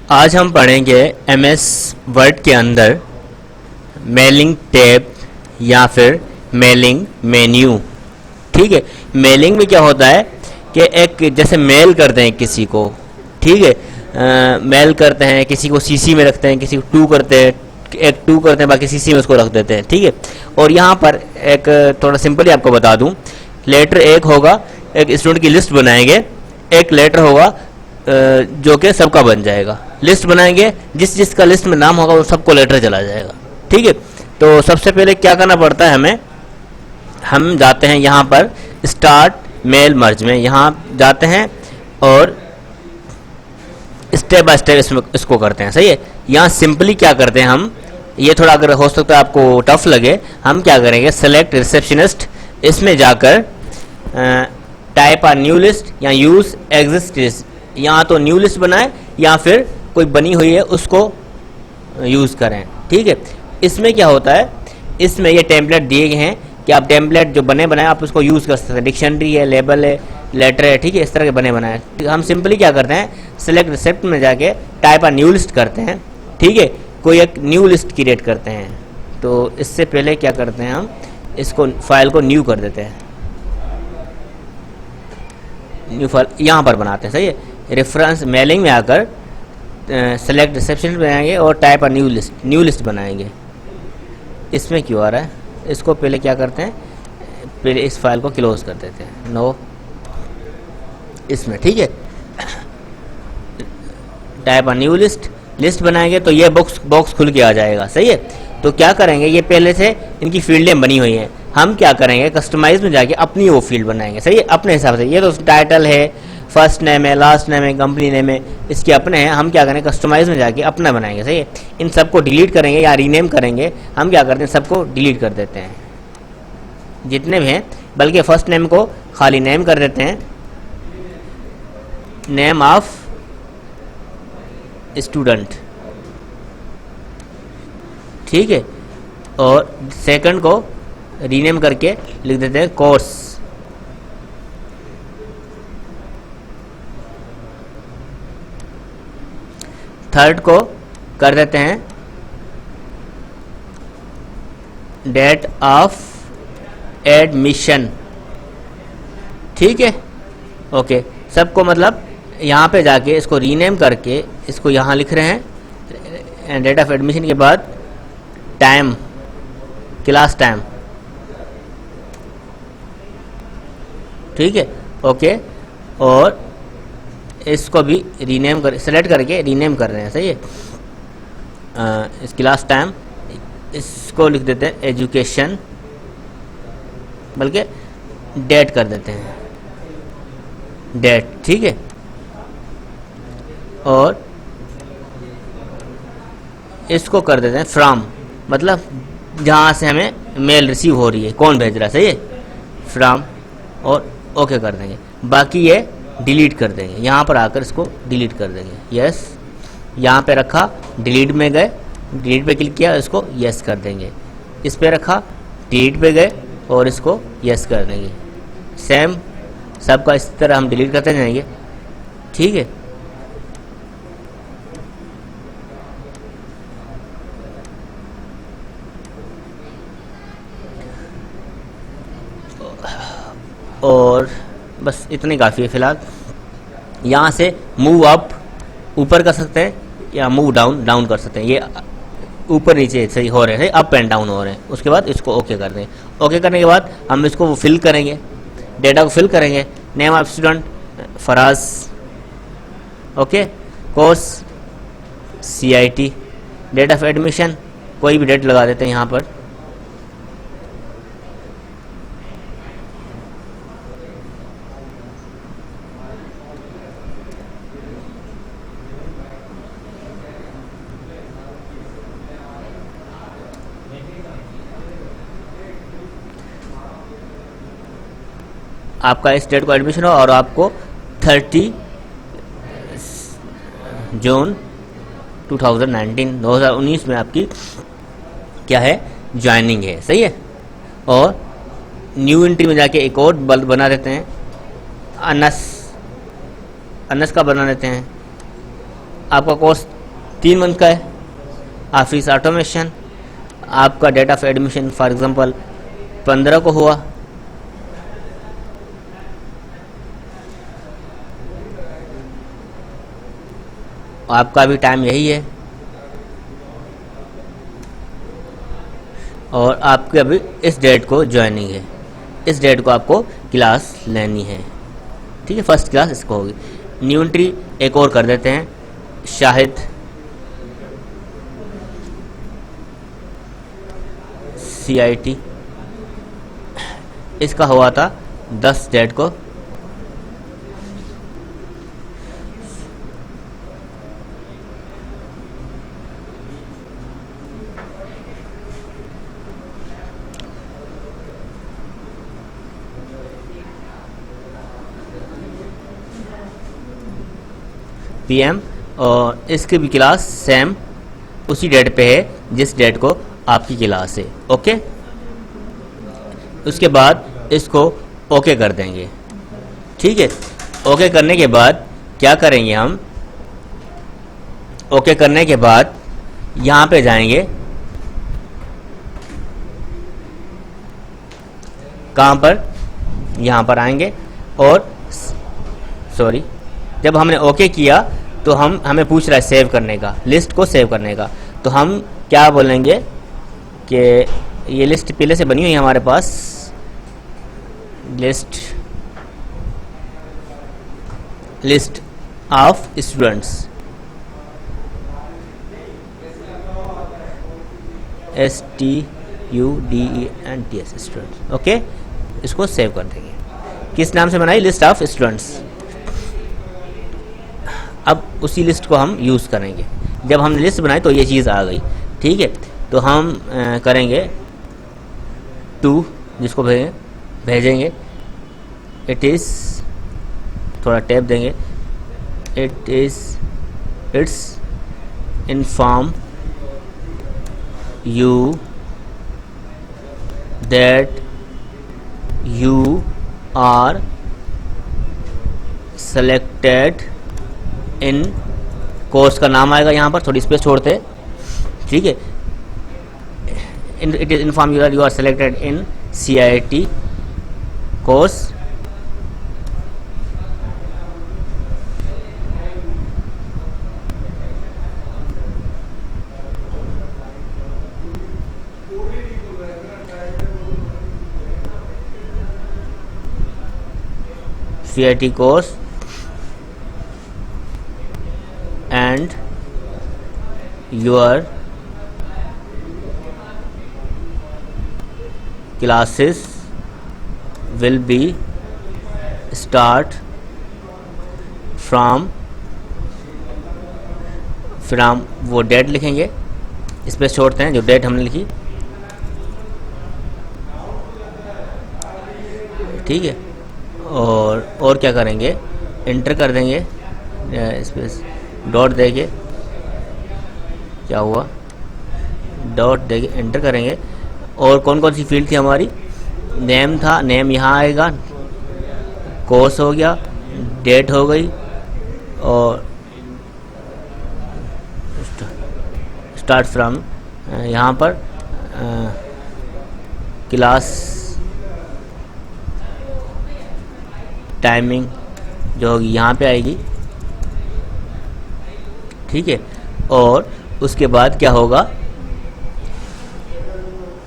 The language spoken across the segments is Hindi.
आज हम पढ़ेंगे एमएस वर्ड के अंदर मेलिंग टैब या फिर मेलिंग मेन्यू। ठीक है, मेलिंग में क्या होता है कि एक जैसे मेल करते हैं किसी को, ठीक है, मेल करते हैं किसी को, सीसी में रखते हैं, किसी को टू करते हैं, एक टू करते हैं, बाकी सीसी में उसको रख देते हैं। ठीक है, और यहाँ पर एक थोड़ा सिंपली आपको बता दूँ, लेटर एक होगा, एक स्टूडेंट की लिस्ट बनाएंगे, एक लेटर होगा जो कि सबका बन जाएगा। लिस्ट बनाएंगे, जिस जिसका लिस्ट में नाम होगा वो सबको लेटर चला जाएगा। ठीक है, तो सबसे पहले क्या करना पड़ता है हमें, हम जाते हैं यहाँ पर स्टार्ट मेल मर्ज में, यहाँ जाते हैं और स्टेप बाय स्टेप इसको करते हैं। सही है, यहाँ सिंपली क्या करते हैं हम, ये थोड़ा अगर हो सकता है आपको टफ लगे, हम क्या करेंगे, सेलेक्ट रिसेप्शनिस्ट, इसमें जाकर टाइप आ न्यू लिस्ट या यूज एग्जिस्ट लिस्ट, यहाँ तो न्यू लिस्ट बनाए या फिर कोई बनी हुई है उसको यूज़ करें। ठीक है, इसमें क्या होता है, इसमें ये टेम्पलेट दिए गए हैं कि आप टेम्पलेट जो बने बनाए आप उसको यूज़ कर सकते हैं। डिक्शनरी है, लेबल है, लेटर है, ठीक है, इस तरह के बने बनाए। हम सिंपली क्या करते हैं, सेलेक्ट रिसेप्ट में जाके टाइप आ न्यू लिस्ट करते हैं। ठीक है, कोई एक न्यू लिस्ट क्रिएट करते हैं। तो इससे पहले क्या करते हैं, हम इसको फाइल को न्यू कर देते हैं, न्यू फाइल यहाँ पर बनाते हैं। सही है, रेफरेंस मेलिंग में आकर सेलेक्ट रिसेप्शन बनाएंगे और टाइप अ न्यू लिस्ट बनाएंगे। इसमें क्यों आ रहा है, इसको पहले क्या करते हैं, पहले इस फाइल को क्लोज कर देते हैं, नो इसमें। ठीक है, टाइप अ न्यू लिस्ट बनाएंगे तो ये बॉक्स खुल के आ जाएगा। सही है, तो क्या करेंगे, ये पहले से इनकी फील्डें बनी हुई हैं, हम क्या करेंगे, कस्टमाइज में जाके अपनी वो फील्ड बनाएंगे। सही है, अपने हिसाब से। ये तो टाइटल है, फर्स्ट नेम है, लास्ट नेम है, कंपनी नेम है, इसके अपने हैं, हम क्या करेंगे, कस्टमाइज में जाके अपना बनाएंगे। सही है, इन सबको डिलीट करेंगे या रीनेम करेंगे। हम क्या करते हैं, सबको डिलीट कर देते हैं जितने भी हैं, बल्कि फर्स्ट नेम को खाली नेम कर देते हैं, नेम ऑफ स्टूडेंट। ठीक है, और सेकंड को रीनेम करके लिख देते हैं कोर्स। थर्ड को कर देते हैं डेट ऑफ एडमिशन। ठीक है, ओके, सबको मतलब यहाँ पे जाके इसको रीनेम करके इसको यहाँ लिख रहे हैं, डेट ऑफ एडमिशन के बाद टाइम, क्लास टाइम। ठीक है, ओके, और इसको भी रीनेम कर, सेलेक्ट करके रीनेम कर रहे हैं। सही है, इस क्लास टाइम इसको लिख देते हैं एजुकेशन, बल्कि डेट कर देते हैं, डेट। ठीक है, और इसको कर देते हैं फ्रॉम, मतलब जहाँ से हमें मेल रिसीव हो रही है, कौन भेज रहा है। सही है, फ्रॉम, और ओके कर देंगे। बाकी ये डिलीट कर देंगे, यहाँ पर आकर इसको डिलीट कर देंगे। यस, यहाँ पे रखा, डिलीट में गए, डिलीट पे क्लिक किया, इसको यस कर देंगे। इस पे रखा, डिलीट पे गए और इसको यस कर देंगे। सेम सबका इस तरह हम डिलीट करते जाएंगे। ठीक है, और बस इतनी काफ़ी है फिलहाल। यहाँ से मूव अप ऊपर कर सकते हैं या मूव डाउन डाउन कर सकते हैं। ये ऊपर नीचे सही हो रहे हैं, अप एंड डाउन हो रहे हैं। उसके बाद इसको ओके कर देंगे। ओके करने के बाद हम इसको फिल करेंगे, डेटा को फिल करेंगे। Name of student Faraz, okay, course CIT, date of admission कोई भी डेट लगा देते हैं यहाँ पर। आपका इस डेट को एडमिशन हो और आपको 30 जून 2019 में आपकी क्या है, ज्वाइनिंग है। सही है, और न्यू एंट्री में जाके एक और बना देते हैं, अनस का बना देते हैं। आपका कोर्स 3 मंथ का है, ऑफिस ऑटोमेशन, आपका date of admission for example 15 को हुआ, आपका भी टाइम यही है, और आपके अभी इस डेट को ज्वाइनिंग है, इस डेट को आपको क्लास लेनी है, ठीक है, फर्स्ट क्लास इसको होगी। न्यू एंट्री एक और कर देते हैं, शाहिद CIT, इसका हुआ था 10 डेट को, PM, और इसकी भी क्लास सेम उसी डेट पे है जिस डेट को आपकी क्लास है। ओके, उसके बाद इसको ओके कर देंगे, ठीक है। ओके करने के बाद क्या करेंगे हम, ओके करने के बाद यहाँ पे जाएंगे, कहाँ पर, यहाँ पर आएंगे, और सॉरी, जब हमने ओके किया तो हमें पूछ रहा है सेव करने का, लिस्ट को सेव करने का, तो हम क्या बोलेंगे कि ये लिस्ट पहले से बनी हुई है हमारे पास, list of students, STUDENTS students. Okay, इसको सेव कर देंगे। किस नाम से बनाई, लिस्ट ऑफ स्टूडेंट्स। अब उसी लिस्ट को हम यूज़ करेंगे, जब हमने लिस्ट बनाई तो ये चीज़ आ गई, ठीक है। तो हम करेंगे टू, जिसको भेजेंगे, इट इज़, थोड़ा टैप देंगे, it's inform you that you are selected in, course का नाम आएगा यहाँ पर, थोड़ी स्पेस छोड़ते, ठीक है। It is inform you are selected in CIT course, CIT course, and your classes will be start from, फिर हम वो डेट लिखेंगे, स्पेस छोड़ते हैं, जो डेट हमने लिखी, ठीक है। और क्या करेंगे, इंटर कर देंगे, स्पेस डॉट देंगे, क्या हुआ, डॉट देंगे, इंटर करेंगे। और कौन कौन सी फील्ड थी हमारी, नेम था, नेम यहाँ आएगा, कोर्स हो गया, डेट हो गई, और स्टार्ट फ्रॉम यहाँ पर क्लास टाइमिंग जो होगी यहाँ पे आएगी, ठीक है। और उसके बाद क्या होगा,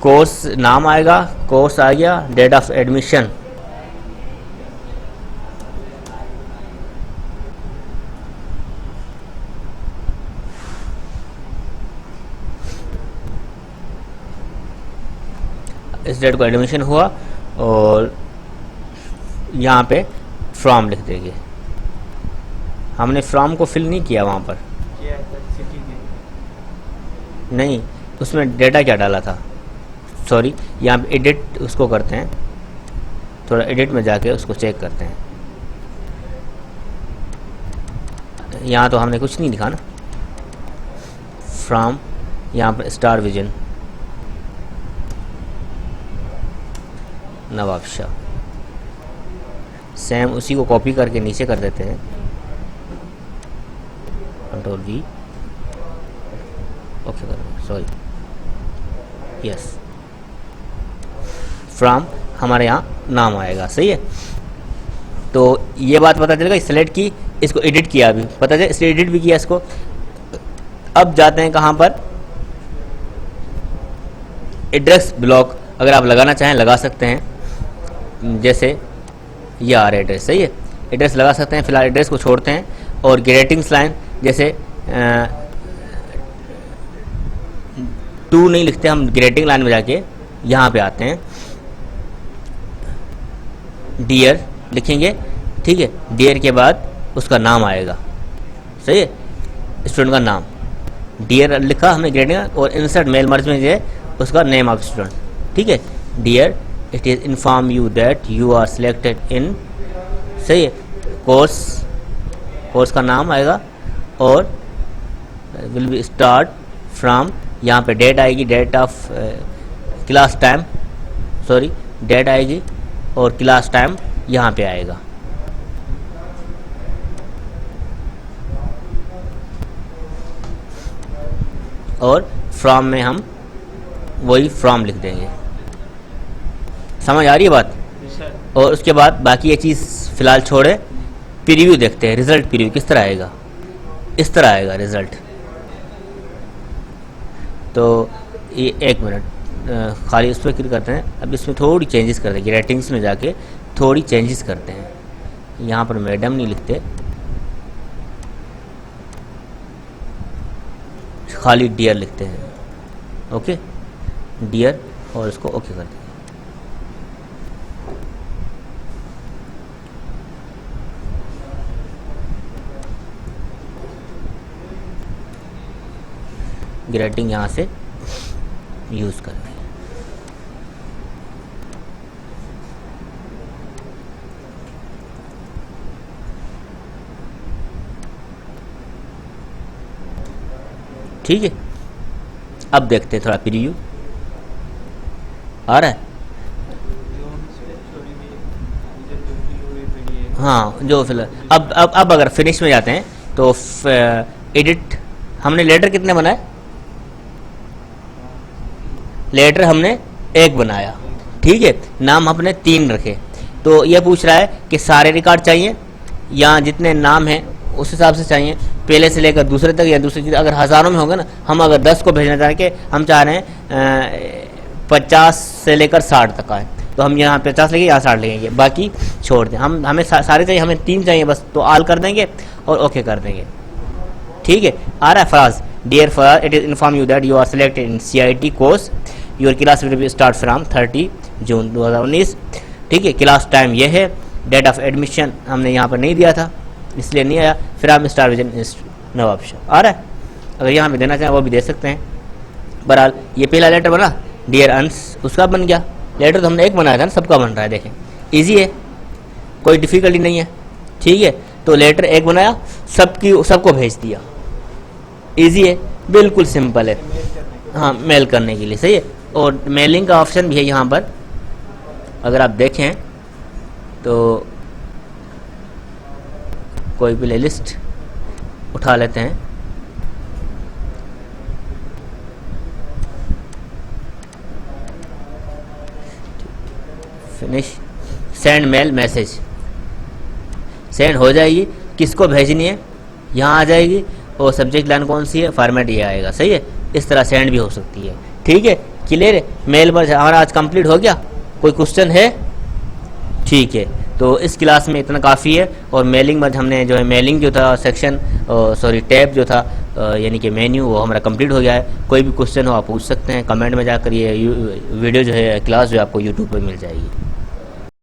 कोर्स नाम आएगा, कोर्स आ गया, डेट ऑफ एडमिशन, इस डेट को एडमिशन हुआ, और यहाँ पे फ्रॉम लिख देंगे। हमने फ्रॉम को फिल नहीं किया वहाँ पर, नहीं, उसमें डेटा क्या डाला था, सॉरी, यहाँ पे एडिट उसको करते हैं, थोड़ा एडिट में जाके उसको चेक करते हैं। यहाँ तो हमने कुछ नहीं लिखा ना, फ्रॉम, यहाँ पर star vision, Nawab Shah, same उसी को कॉपी करके नीचे कर देते हैं, कंट्रोल वी, ओके करो, सॉरी, यस, फ्रॉम हमारे यहाँ नाम आएगा, सही है। तो ये बात पता चलेगा, सेलेक्ट की, इसको एडिट किया, अभी पता चले, इसलिए एडिट भी किया इसको। अब जाते हैं कहाँ पर, एड्रेस ब्लॉक अगर आप लगाना चाहें लगा सकते हैं, जैसे ये आ रहा है एड्रेस, सही है, एड्रेस लगा सकते हैं। फिलहाल एड्रेस को छोड़ते हैं और ग्रेटिंग्स लाइन, जैसे 2 नहीं लिखते हम, ग्रेटिंग लाइन में जाके यहाँ पे आते हैं, डियर लिखेंगे, ठीक है। डियर के बाद उसका नाम आएगा, सही है, स्टूडेंट का नाम, डियर लिखा हमने ग्रेडिंग, और इंसर्ट मेल मर्ज में जो है उसका नेम ऑफ स्टूडेंट, ठीक है। Dear it is inform you that you are selected in, सही है, कोर्स का नाम आएगा, और विल बी स्टार्ट फ्रॉम, यहाँ पे डेट आएगी, date of class time, sorry date आएगी, और क्लास टाइम यहाँ पे आएगा। और फ्रॉम में हम वही फ्रॉम लिख देंगे, समझ आ रही है बात। और उसके बाद बाकी ये चीज़ फिलहाल छोड़े, प्रीव्यू देखते हैं, रिजल्ट प्रीव्यू किस तरह आएगा, इस तरह आएगा रिजल्ट। तो ये 1 मिनट खाली उस पर क्लिक करते हैं। अब इसमें थोड़ी चेंजेस करते हैं, रेटिंग्स में जाके थोड़ी चेंजेस करते हैं। यहाँ पर मैडम नहीं लिखते, खाली डियर लिखते हैं, ओके, डियर, और इसको ओके कर देंगे। ग्रेटिंग यहाँ से यूज़ करें। ठीक है, अब देखते हैं थोड़ा प्रीव्यू आ रहा है। हाँ, जो फिलहाल अब अगर फिनिश में जाते हैं तो एडिट, हमने लेटर कितने बनाए, लेटर हमने 1 बनाया, ठीक है, नाम हमने 3 रखे। तो यह पूछ रहा है कि सारे रिकॉर्ड चाहिए या जितने नाम हैं उस हिसाब से चाहिए, पहले से लेकर दूसरे तक, या दूसरे अगर हज़ारों में होगा ना, हम अगर 10 को भेजना चाह के हम चाह रहे हैं 50 से लेकर 60 तक आए, तो हम यहाँ 50 लेंगे, यहाँ 60 लेंगे, बाकी छोड़ दें। हमें सारे चाहिए, हमें 3 चाहिए बस, तो ऑल कर देंगे और ओके कर देंगे, ठीक है। आ रहा है Faraz, dear Faraz, it is inform you that you are selected in CIT course, your class will be start from 30 June 2019, ठीक है। क्लास टाइम ये है, डेट ऑफ एडमिशन हमने यहाँ पर नहीं दिया था इसलिए नहीं आया, फिर आप स्टार विजन नो ऑप्शन आ रहा है। अगर यहाँ पे देना चाहें वो भी दे सकते हैं। बहरहाल ये पहला लेटर बना, डियर अंश, उसका बन गया। लेटर तो हमने 1 बनाया था ना, सबका बन रहा है, देखें इजी है, कोई डिफ़िकल्टी नहीं है, ठीक है। तो लेटर 1 बनाया, सबको भेज दिया, इजी है, बिल्कुल सिंपल है, हाँ, मेल करने के लिए, सही है। और मेलिंग का ऑप्शन भी है यहाँ पर, अगर आप देखें तो कोई भी लिस्ट उठा लेते हैं, finish, send mail message, send हो जाएगी, किसको भेजनी है यहाँ आ जाएगी, और सब्जेक्ट लाइन कौन सी है, फॉर्मेट ये आएगा, सही है। इस तरह सेंड भी हो सकती है, ठीक है, क्लियर है। मेल पर हमारा आज कंप्लीट हो गया, कोई क्वेश्चन है, ठीक है। तो इस क्लास में इतना काफ़ी है। और मेलिंग में हमने जो है, मेलिंग जो था सेक्शन, सॉरी टैब जो था, यानी कि मेन्यू, वो हमारा कंप्लीट हो गया है। कोई भी क्वेश्चन हो आप पूछ सकते हैं कमेंट में जाकर, ये वीडियो जो है, क्लास जो है आपको यूट्यूब पर मिल जाएगी।